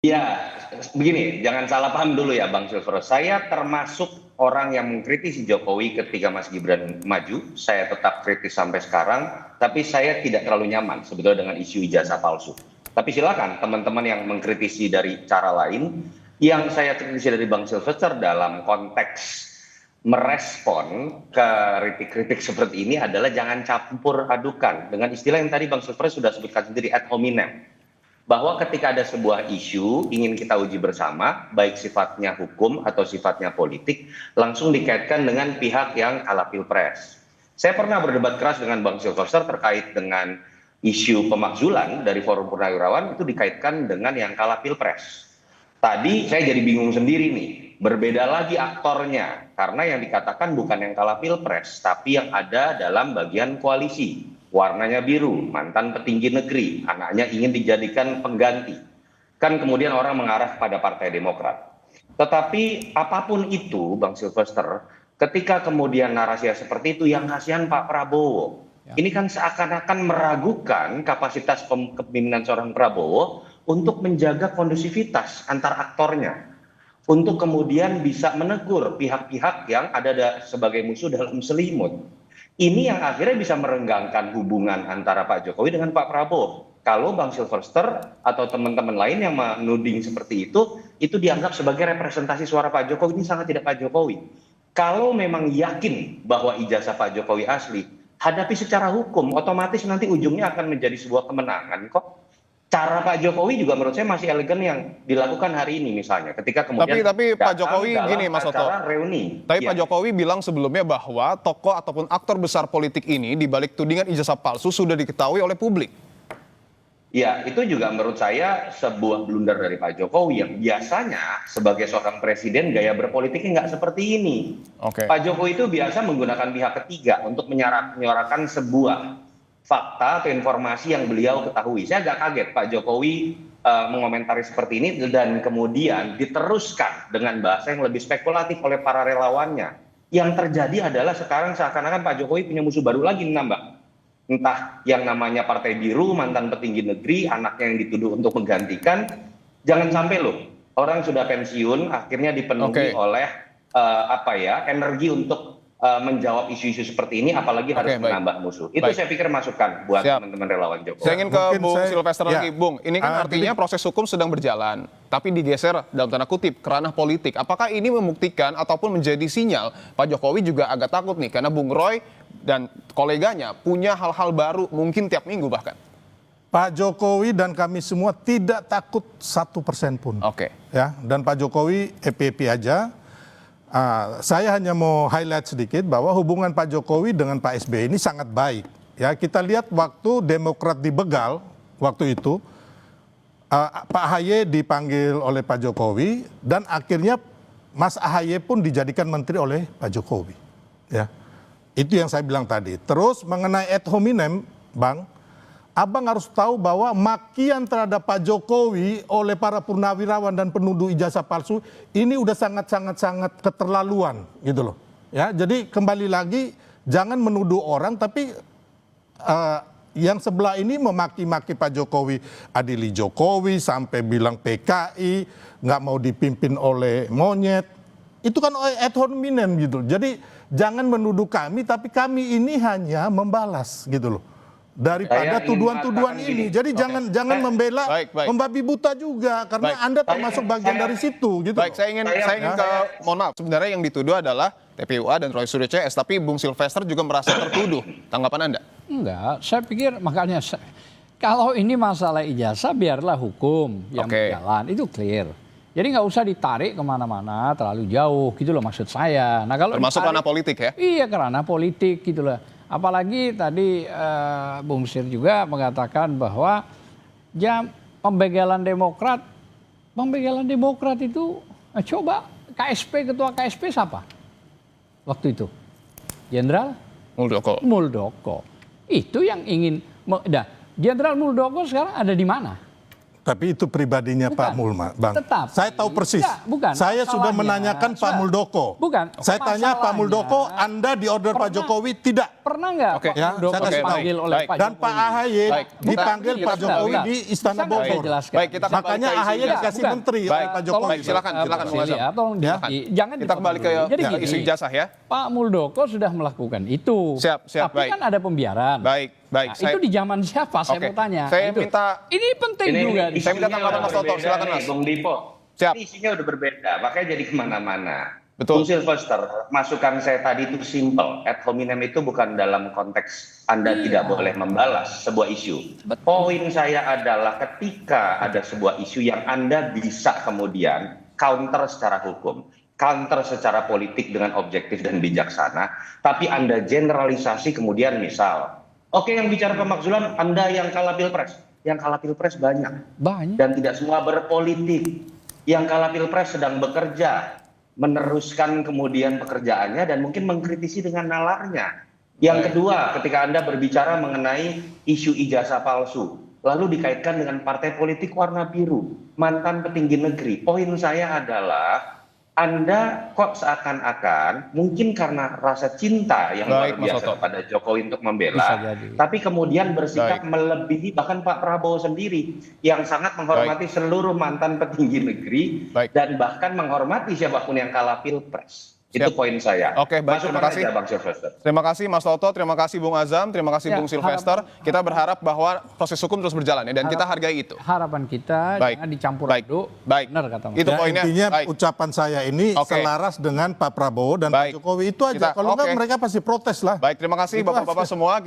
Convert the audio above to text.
Ya, begini, jangan salah paham dulu ya Bang Silver. Saya termasuk orang yang mengkritisi Jokowi ketika Mas Gibran maju. Saya tetap kritis sampai sekarang, tapi saya tidak terlalu nyaman sebetulnya dengan isu ijazah palsu. Tapi silakan teman-teman yang mengkritisi dari cara lain. Yang saya kritisi dari Bang Silvester dalam konteks merespon kritik-kritik seperti ini adalah jangan campur adukan dengan istilah yang tadi Bang Silver sudah sebutkan sendiri, ad hominem, bahwa ketika ada sebuah isu ingin kita uji bersama, baik sifatnya hukum atau sifatnya politik, langsung dikaitkan dengan pihak yang kalah pilpres. Saya pernah berdebat keras dengan Bang Silvester terkait dengan isu pemakzulan dari Forum Purnawirawan, itu dikaitkan dengan yang kalah pilpres. Tadi saya jadi bingung sendiri nih, berbeda lagi aktornya, karena yang dikatakan bukan yang kalah pilpres, tapi yang ada dalam bagian koalisi. Warnanya biru, mantan petinggi negeri, anaknya ingin dijadikan pengganti. Kan kemudian orang mengarah pada Partai Demokrat. Tetapi apapun itu, Bang Silvester, ketika kemudian narasi seperti itu, yang kasihan Pak Prabowo. Ini kan seakan-akan meragukan kapasitas kepemimpinan seorang Prabowo untuk menjaga kondusivitas antar aktornya. Untuk kemudian bisa menegur pihak-pihak yang ada sebagai musuh dalam selimut. Ini yang akhirnya bisa merenggangkan hubungan antara Pak Jokowi dengan Pak Prabowo. Kalau Bang Silverster atau teman-teman lain yang menuding seperti itu dianggap sebagai representasi suara Pak Jokowi. Ini sangat tidak Pak Jokowi. Kalau memang yakin bahwa ijazah Pak Jokowi asli, hadapi secara hukum, otomatis nanti ujungnya akan menjadi sebuah kemenangan kok. Cara Pak Jokowi juga menurut saya masih elegan yang dilakukan hari ini misalnya ketika kemudian Tapi Pak Jokowi dalam gini Mas Otto. acara reuni. Tapi Ya. Pak Jokowi bilang sebelumnya bahwa tokoh ataupun aktor besar politik ini di balik tudingan ijazah palsu sudah diketahui oleh publik. Ya, itu juga menurut saya sebuah blunder dari Pak Jokowi yang biasanya sebagai seorang presiden gaya berpolitiknya nggak seperti ini. Oke. Pak Jokowi itu biasa menggunakan pihak ketiga untuk menyuarakan sebuah fakta atau informasi yang beliau ketahui. Saya agak kaget Pak Jokowi mengomentari seperti ini dan kemudian diteruskan dengan bahasa yang lebih spekulatif oleh para relawannya. Yang terjadi adalah sekarang seakan-akan Pak Jokowi punya musuh baru lagi, nambah. Entah yang namanya Partai Biru, mantan petinggi negeri, anaknya yang dituduh untuk menggantikan. Jangan sampai loh, orang sudah pensiun akhirnya dipenuhi oleh energi untuk menjawab isu-isu seperti ini, apalagi harus menambah musuh. Itu saya pikir masukan buat teman-teman relawan Jokowi. Saya ingin ke Bung Silvester lagi. Bung, ini kan artinya proses hukum sedang berjalan, tapi digeser dalam tanda kutip ke ranah politik. Apakah ini membuktikan ataupun menjadi sinyal Pak Jokowi juga agak takut nih, karena Bung Roy dan koleganya punya hal-hal baru mungkin tiap minggu bahkan? Pak Jokowi dan kami semua tidak takut 1% pun. Oke. Ya, dan Pak Jokowi happy aja. Saya hanya mau highlight sedikit bahwa hubungan Pak Jokowi dengan Pak SBY ini sangat baik. Ya, kita lihat waktu Demokrat dibegal waktu itu, Pak AHY dipanggil oleh Pak Jokowi dan akhirnya Mas AHY pun dijadikan menteri oleh Pak Jokowi. Ya, itu yang saya bilang tadi. Terus mengenai ad hominem, Bang, Abang harus tahu bahwa makian terhadap Pak Jokowi oleh para purnawirawan dan penuduh ijazah palsu ini udah sangat keterlaluan gitu loh. Ya, jadi kembali lagi jangan menuduh orang, tapi yang sebelah ini memaki-maki Pak Jokowi, adili Jokowi sampai bilang PKI nggak mau dipimpin oleh monyet. Itu kan ad hominem gitu. Jadi jangan menuduh kami, tapi kami ini hanya membalas gitu loh. Daripada tuduhan-tuduhan ini. Jadi jangan membela membabi buta juga, karena Anda termasuk bagian dari situ gitu. Baik, saya ingin mohon maaf, sebenarnya yang dituduh adalah TPUA dan Roy Suryo CS, tapi Bung Silvester juga merasa tertuduh. Tanggapan Anda? Enggak, saya pikir makanya kalau ini masalah ijazah biarlah hukum yang berjalan, itu clear. Jadi nggak usah ditarik kemana-mana terlalu jauh gitu loh maksud saya. Nah, kalau termasuk ranah politik ya? Iya, ke ranah politik gitu loh. Apalagi tadi Bung Sir juga mengatakan bahwa ya pembegalan Demokrat itu coba KSP, ketua KSP siapa waktu itu? Jenderal Muldoko. Itu yang ingin. Jenderal Muldoko sekarang ada di mana? Tapi itu pribadinya Pak Mulma, Bang. Tetap. Saya tahu persis. Bukan. Saya sudah menanyakan Pak Muldoko. Bukan. Saya tanya Pak Muldoko, Anda di order Pak Jokowi tidak? Pernah nggak Oke. Pak Ya, Muldoko saya kasih dipanggil tahu. oleh Baik. Pak Dan Jokowi? Pak AHY Baik. dipanggil Pak Jokowi di Istana Bisa nggak saya Bogor. jelaskan? Baik, kita kembali Makanya ke isu AHY ijazah. dikasih Bukan. menteri oleh Baik. Pak Jokowi. Baik, silakan Bang Bung Celi, Azam. ya, tolong Silakan. jangan Kita kembali ke Jadi ya, gini, isu ijazah ya. Pak Muldoko sudah melakukan itu. Siap, Tapi baik. kan ada pembiaran. Baik, baik. Nah, itu di zaman siapa? Saya Oke. mau tanya. Saya Itu. minta- Ini penting juga. Ini Saya minta tanggapan Mas Toto, silakan, Mas. Bung Dipo. Siap. Ini isinya udah berbeda, makanya jadi kemana-mana. Betul. Bung Silvester, masukan saya tadi itu simple. Ad hominem itu bukan dalam konteks Anda tidak boleh membalas sebuah isu. Betul. Poin saya adalah ketika ada sebuah isu yang Anda bisa kemudian counter secara hukum, counter secara politik dengan objektif dan bijaksana, tapi Anda generalisasi kemudian misal, oke yang bicara pemakzulan Anda yang kalah pilpres. Yang kalah pilpres banyak. Banyak. Dan tidak semua berpolitik. Yang kalah pilpres sedang bekerja, meneruskan kemudian pekerjaannya dan mungkin mengkritisi dengan nalarnya. Yang kedua, ketika Anda berbicara mengenai isu ijazah palsu, lalu dikaitkan dengan partai politik warna biru, mantan petinggi negeri. Poin saya adalah Anda kok seakan-akan mungkin karena rasa cinta yang Baik, luar Mas biasa Toto. kepada Jokowi untuk Bisa membela, jadi. tapi kemudian bersikap Baik. melebihi bahkan Pak Prabowo sendiri yang sangat menghormati seluruh mantan petinggi negeri Baik. dan bahkan menghormati siapapun yang kalah pilpres. Itu Siap. poin saya. Oke, baik, Masukkan terima kasih. aja, Bang Silvester. Terima kasih Mas Toto, terima kasih Bung Azam, terima kasih Ya, Bung Silvester. Kita berharap bahwa proses hukum terus berjalan ya, dan kita hargai itu. Harapan kita Baik. jangan dicampur Baik. aduk. Baik. Benar kata Mas. Itu Ya, poinnya. intinya Baik. ucapan saya ini Oke. selaras dengan Pak Prabowo dan Baik. Pak Jokowi itu aja. Kita- Kalau enggak oke. mereka pasti protes lah. Baik, terima kasih Itu Bapak-Bapak aja. semua.